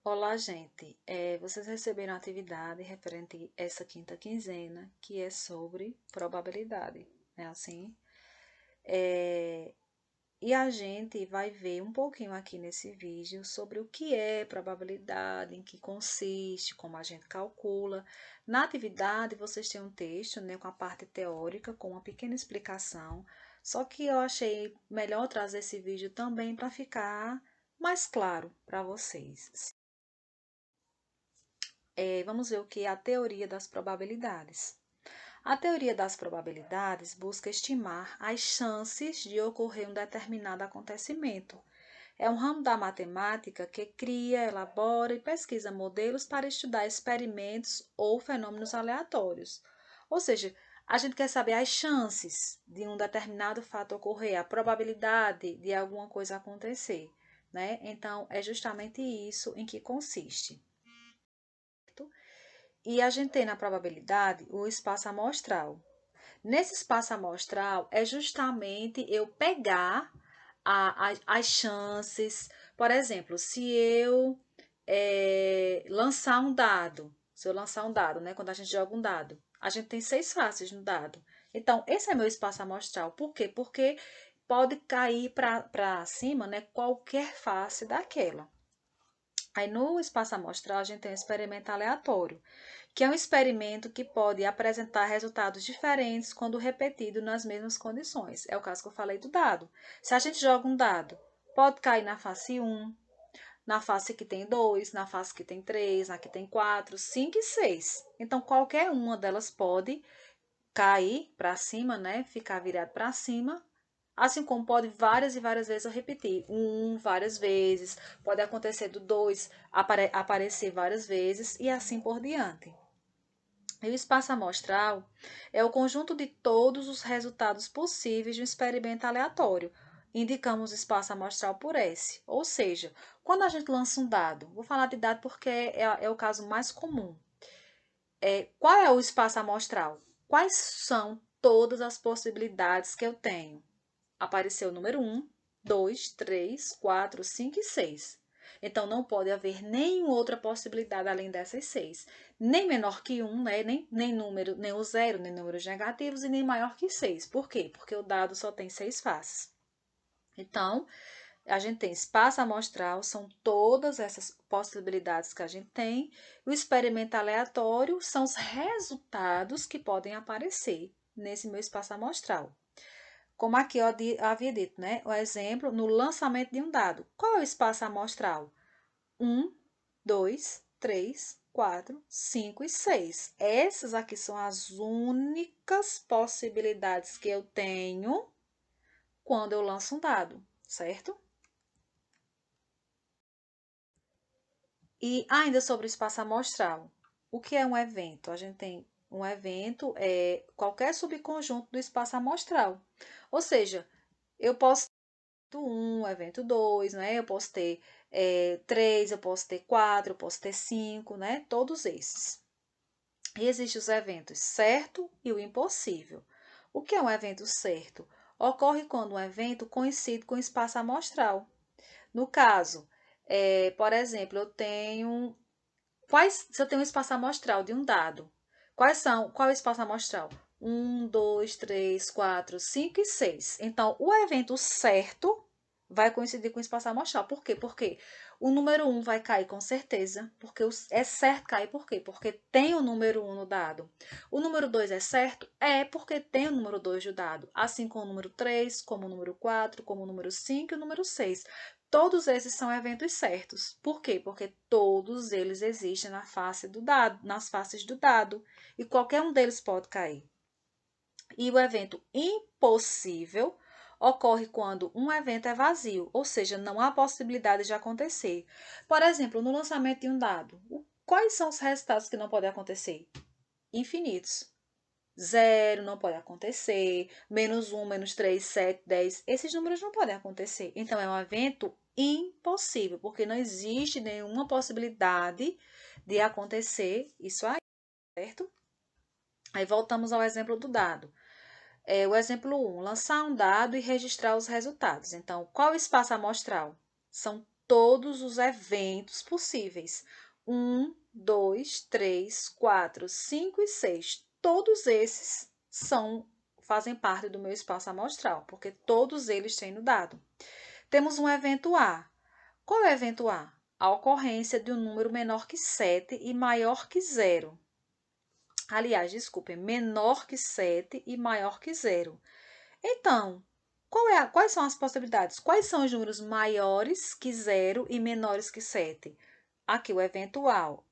Olá, gente. Vocês receberam a atividade referente a essa quinta quinzena, que é sobre probabilidade, né? Assim, É, e a gente vai ver um pouquinho aqui nesse vídeo sobre o que é probabilidade, em que consiste, como a gente calcula. Na atividade, vocês têm um texto, né, com a parte teórica, com uma pequena explicação. Só que eu achei melhor trazer esse vídeo também para ficar mais claro para vocês. Vamos ver o que é a teoria das probabilidades. A teoria das probabilidades busca estimar as chances de ocorrer um determinado acontecimento. É um ramo da matemática que cria, elabora e pesquisa modelos para estudar experimentos ou fenômenos aleatórios. Ou seja, a gente quer saber as chances de um determinado fato ocorrer, a probabilidade de alguma coisa acontecer, né? Então, é justamente isso em que consiste. E a gente tem na probabilidade o espaço amostral. Nesse espaço amostral é justamente eu pegar as chances. Por exemplo, se eu lançar um dado, se eu lançar um dado, né? Quando a gente joga um dado, a gente tem 6 faces no dado. Então, esse é meu espaço amostral. Por quê? Porque pode cair para cima, né? Qualquer face daquela. Aí no espaço amostral a gente tem um experimento aleatório, que é um experimento que pode apresentar resultados diferentes quando repetido nas mesmas condições. É o caso que eu falei do dado. Se a gente joga um dado, pode cair na face 1, na face que tem 2, na face que tem 3, na que tem 4, 5 e 6. Então, qualquer uma delas pode cair para cima, né? Ficar virado para cima. Assim como pode várias e várias vezes eu repetir. Várias vezes. Pode acontecer do 2 aparecer várias vezes e assim por diante. E o espaço amostral é o conjunto de todos os resultados possíveis de um experimento aleatório. Indicamos o espaço amostral por S. Ou seja, quando a gente lança um dado, vou falar de dado porque é o caso mais comum. Qual é o espaço amostral? Quais são todas as possibilidades que eu tenho? Apareceu o número 1, 2, 3, 4, 5 e 6. Então, não pode haver nenhuma outra possibilidade além dessas 6. Nem menor que 1, né? nem número, nem o zero, nem números negativos, e nem maior que 6. Por quê? Porque o dado só tem 6 faces. Então, a gente tem espaço amostral, são todas essas possibilidades que a gente tem. O experimento aleatório são os resultados que podem aparecer nesse meu espaço amostral. Como aqui eu havia dito, né? O exemplo no lançamento de um dado. Qual é o espaço amostral? 1, 2, 3, 4, 5 e 6. Essas aqui são as únicas possibilidades que eu tenho quando eu lanço um dado, certo? E ainda sobre o espaço amostral. O que é um evento? A gente tem um evento, qualquer subconjunto do espaço amostral. Ou seja, eu posso ter evento 2, né? Eu posso ter 3, eu posso ter 4, eu posso ter 5, né? Todos esses. E existem os eventos certo e o impossível. O que é um evento certo? Ocorre quando um evento coincide com o espaço amostral. No caso, por exemplo, se eu tenho um espaço amostral de um dado, qual é o espaço amostral? 1, 2, 3, 4, 5 e 6. Então, o evento certo vai coincidir com o espaço amostral. Por quê? Porque o número 1 vai cair com certeza, porque é certo cair. Por quê? Porque tem o número 1 no dado. O número 2 é certo? É porque tem o número 2 no dado. Assim como o número 3, como o número 4, como o número 5 e o número 6. Todos esses são eventos certos. Por quê? Porque todos eles existem na face do dado, nas faces do dado, e qualquer um deles pode cair. E o evento impossível ocorre quando um evento é vazio, ou seja, não há possibilidade de acontecer. Por exemplo, no lançamento de um dado, quais são os resultados que não podem acontecer? Infinitos. Zero não pode acontecer, -1, -3, 7, 10, esses números não podem acontecer. Então, é um evento impossível, porque não existe nenhuma possibilidade de acontecer isso aí, certo? Aí voltamos ao exemplo do dado. O exemplo 1, lançar um dado e registrar os resultados. Então, qual o espaço amostral? São todos os eventos possíveis. 1, 2, 3, 4, 5 e 6. Todos esses fazem parte do meu espaço amostral, porque todos eles têm no dado. Temos um evento A. Qual é o evento A? A ocorrência de um número menor que 7 e maior que 0. Aliás, desculpem, menor que 7 e maior que 0. Então, quais são as possibilidades? Quais são os números maiores que 0 e menores que 7? Aqui o eventual.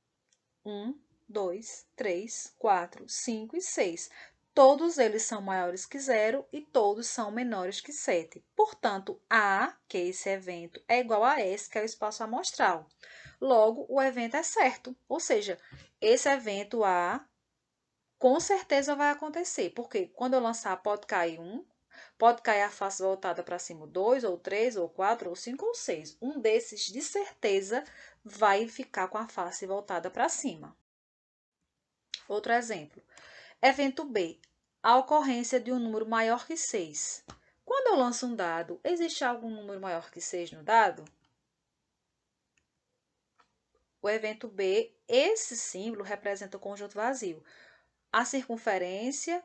1, 2, 3, 4, 5 e 6. Todos eles são maiores que 0 e todos são menores que 7. Portanto, A, que é esse evento, é igual a S, que é o espaço amostral. Logo, o evento é certo. Ou seja, esse evento A com certeza vai acontecer. Porque quando eu lançar, pode cair 1, pode cair a face voltada para cima 2, ou 3, ou 4, ou 5, ou 6. Um desses, de certeza, vai ficar com a face voltada para cima. Outro exemplo. Evento B. A ocorrência de um número maior que 6. Quando eu lanço um dado, existe algum número maior que 6 no dado? O evento B, esse símbolo representa o conjunto vazio. A circunferência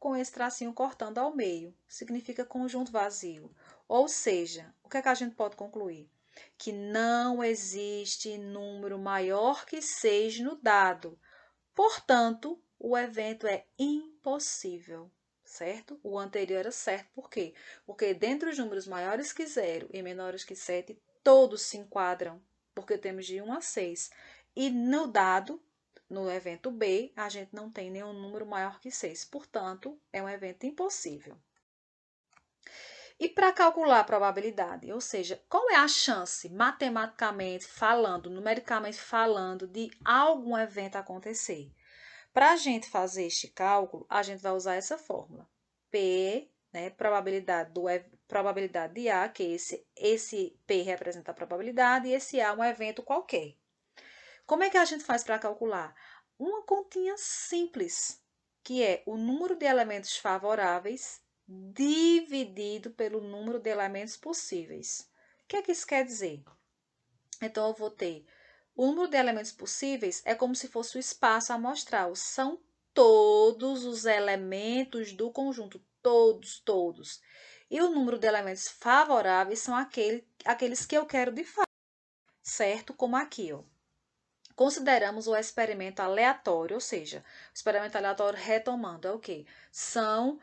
com esse tracinho cortando ao meio, significa conjunto vazio. Ou seja, o que é que a gente pode concluir? Que não existe número maior que 6 no dado. Portanto, o evento é impossível, certo? O anterior era certo, por quê? Porque dentre os números maiores que 0 e menores que 7, todos se enquadram, porque temos de 1 a 6. E no dado, no evento B, a gente não tem nenhum número maior que 6. Portanto, é um evento impossível. E para calcular a probabilidade, ou seja, qual é a chance, matematicamente falando, numericamente falando, de algum evento acontecer? Para a gente fazer este cálculo, a gente vai usar essa fórmula. P, né, probabilidade de A, que esse P representa a probabilidade e esse A é um evento qualquer. Como é que a gente faz para calcular? Uma continha simples, que é o número de elementos favoráveis dividido pelo número de elementos possíveis. O que é que isso quer dizer? Então, eu vou ter o número de elementos possíveis é como se fosse o espaço amostral. São todos os elementos do conjunto, todos. E o número de elementos favoráveis são aqueles que eu quero de fato, certo? Como aqui, ó. Consideramos o experimento aleatório, ou seja, o experimento aleatório retomando, é o quê? São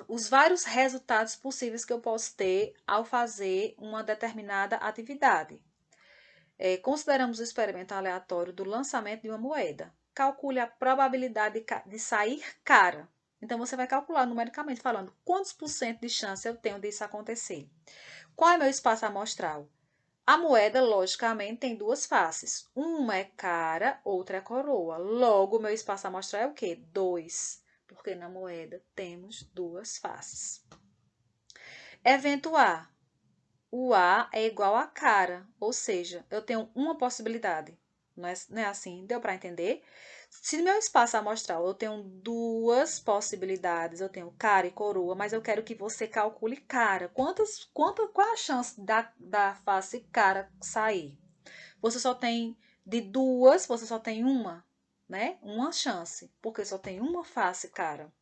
os vários resultados possíveis que eu posso ter ao fazer uma determinada atividade. Consideramos o experimento aleatório do lançamento de uma moeda. Calcule a probabilidade de sair cara. Então, você vai calcular numericamente, falando quantos por cento de chance eu tenho disso acontecer. Qual é meu espaço amostral? A moeda, logicamente, tem duas faces. Uma é cara, outra é coroa. Logo, meu espaço amostral é o quê? 2, porque na moeda temos duas faces. Evento A. O A é igual a cara, ou seja, eu tenho uma possibilidade. Não é assim? Deu para entender? Se no meu espaço amostral eu tenho duas possibilidades, eu tenho cara e coroa, mas eu quero que você calcule cara. Qual a chance da face cara sair? Você só tem de duas, você só tem uma, né? Uma chance, porque só tem uma face cara.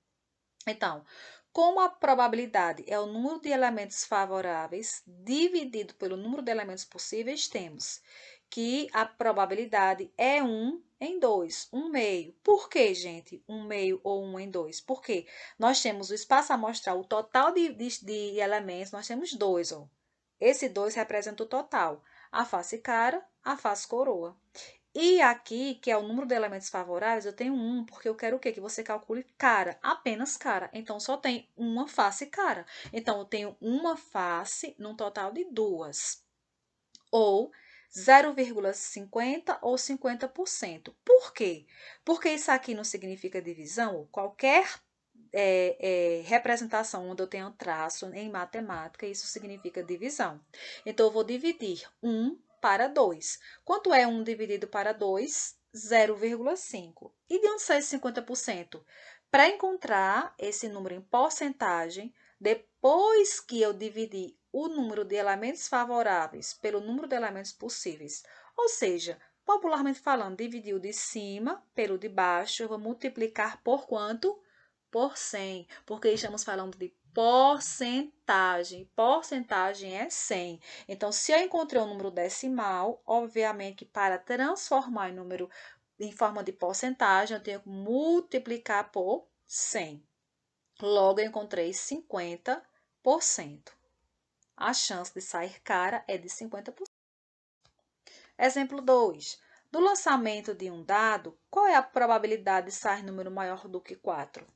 Então, como a probabilidade é o número de elementos favoráveis dividido pelo número de elementos possíveis, temos que a probabilidade é 1 em 2, 1 meio. Por que, gente? 1 meio ou 1 em 2? Porque nós temos o espaço amostral, o total de elementos, nós temos 2, ó. Esse 2 representa o total, a face cara, a face coroa. E aqui, que é o número de elementos favoráveis, eu tenho 1, porque eu quero o quê? Que você calcule cara, apenas cara. Então, só tem uma face cara. Então, eu tenho uma face num total de 2. Ou 0,50 ou 50%. Por quê? Porque isso aqui não significa divisão. Qualquer representação onde eu tenho traço em matemática, isso significa divisão. Então, eu vou dividir 1 para 2. Quanto é 1 dividido para 2? 0,5. E de onde sai 50%? Para encontrar esse número em porcentagem, depois que eu dividir o número de elementos favoráveis pelo número de elementos possíveis. Ou seja, popularmente falando, dividir o de cima pelo de baixo, eu vou multiplicar por quanto? Por 100, porque estamos falando de porcentagem. Porcentagem é 100. Então, se eu encontrei um número decimal, obviamente que para transformar em número em forma de porcentagem, eu tenho que multiplicar por 100. Logo, eu encontrei 50%. A chance de sair cara é de 50%. Exemplo 2. Do lançamento de um dado, qual é a probabilidade de sair número maior do que 4?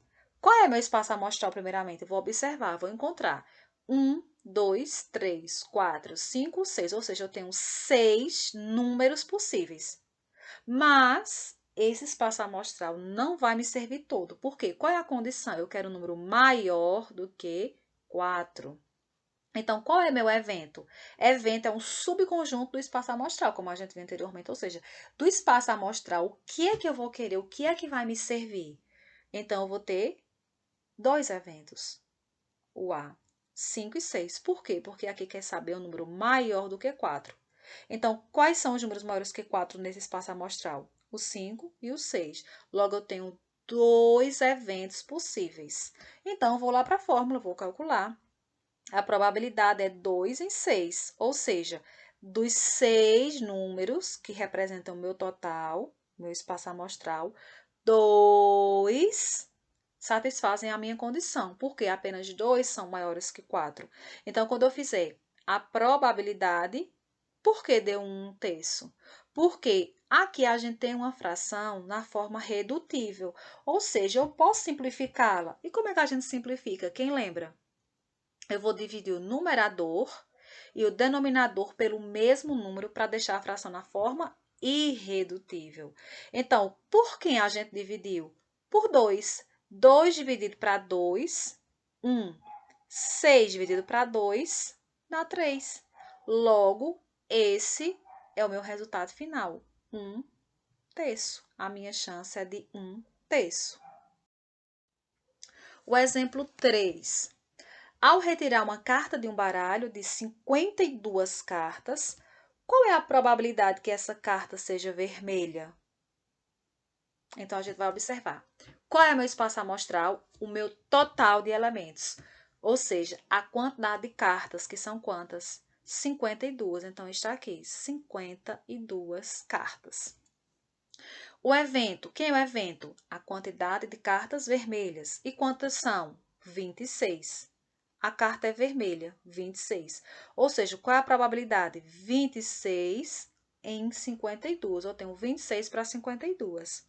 Qual é meu espaço amostral, primeiramente? Eu vou observar, vou encontrar 1, 2, 3, 4, 5, 6. Ou seja, eu tenho 6 números possíveis. Mas esse espaço amostral não vai me servir todo. Por quê? Qual é a condição? Eu quero um número maior do que 4. Então, qual é meu evento? Evento é um subconjunto do espaço amostral, como a gente viu anteriormente. Ou seja, do espaço amostral, o que é que eu vou querer? O que é que vai me servir? Então, eu vou ter dois eventos. O A, 5 e 6. Por quê? Porque aqui quer saber o número maior do que 4. Então, quais são os números maiores que 4 nesse espaço amostral? O 5 e o 6. Logo, eu tenho dois eventos possíveis. Então, eu vou lá para a fórmula, vou calcular. A probabilidade é 2 em 6, ou seja, dos 6 números que representam o meu total, meu espaço amostral, 2 satisfazem a minha condição, porque apenas 2 são maiores que 4. Então, quando eu fizer a probabilidade, por que deu 1/3? Porque aqui a gente tem uma fração na forma redutível, ou seja, eu posso simplificá-la. E como é que a gente simplifica? Quem lembra? Eu vou dividir o numerador e o denominador pelo mesmo número para deixar a fração na forma irredutível. Então, por quem a gente dividiu? Por 2. 2 dividido para 2, 1. 6 dividido para 2, dá 3. Logo, esse é o meu resultado final, 1/3. A minha chance é de 1/3. O exemplo 3. Ao retirar uma carta de um baralho de 52 cartas, qual é a probabilidade que essa carta seja vermelha? Então, a gente vai observar. Qual é o meu espaço amostral? O meu total de elementos. Ou seja, a quantidade de cartas, que são quantas? 52. Então, está aqui, 52 cartas. O evento. Quem é o evento? A quantidade de cartas vermelhas. E quantas são? 26. A carta é vermelha, 26. Ou seja, qual é a probabilidade? 26 em 52. Eu tenho 26 para 52.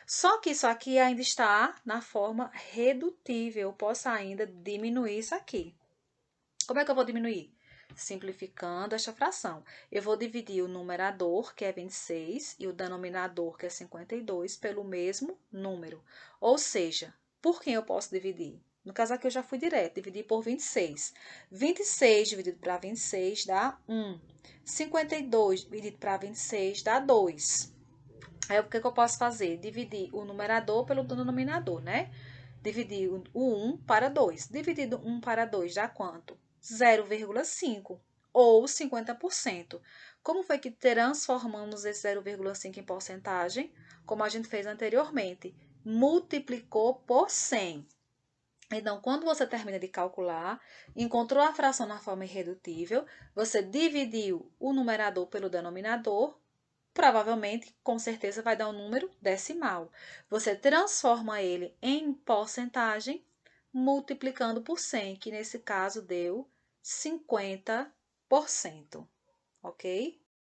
Só que isso aqui ainda está na forma redutível. Eu posso ainda diminuir isso aqui. Como é que eu vou diminuir? Simplificando esta fração. Eu vou dividir o numerador, que é 26, e o denominador, que é 52, pelo mesmo número. Ou seja, por quem eu posso dividir? No caso aqui eu já fui direto, dividir por 26. 26 dividido para 26 dá 1. 52 dividido para 26 dá 2. Aí o que eu posso fazer? Dividir o numerador pelo denominador, né? Dividir o 1 para 2. Dividido 1 para 2 dá quanto? 0,5 ou 50%. Como foi que transformamos esse 0,5 em porcentagem? Como a gente fez anteriormente, multiplicou por 100. Então, quando você termina de calcular, encontrou a fração na forma irredutível, você dividiu o numerador pelo denominador, provavelmente, com certeza, vai dar um número decimal. Você transforma ele em porcentagem, multiplicando por 100, que nesse caso deu 50%, ok?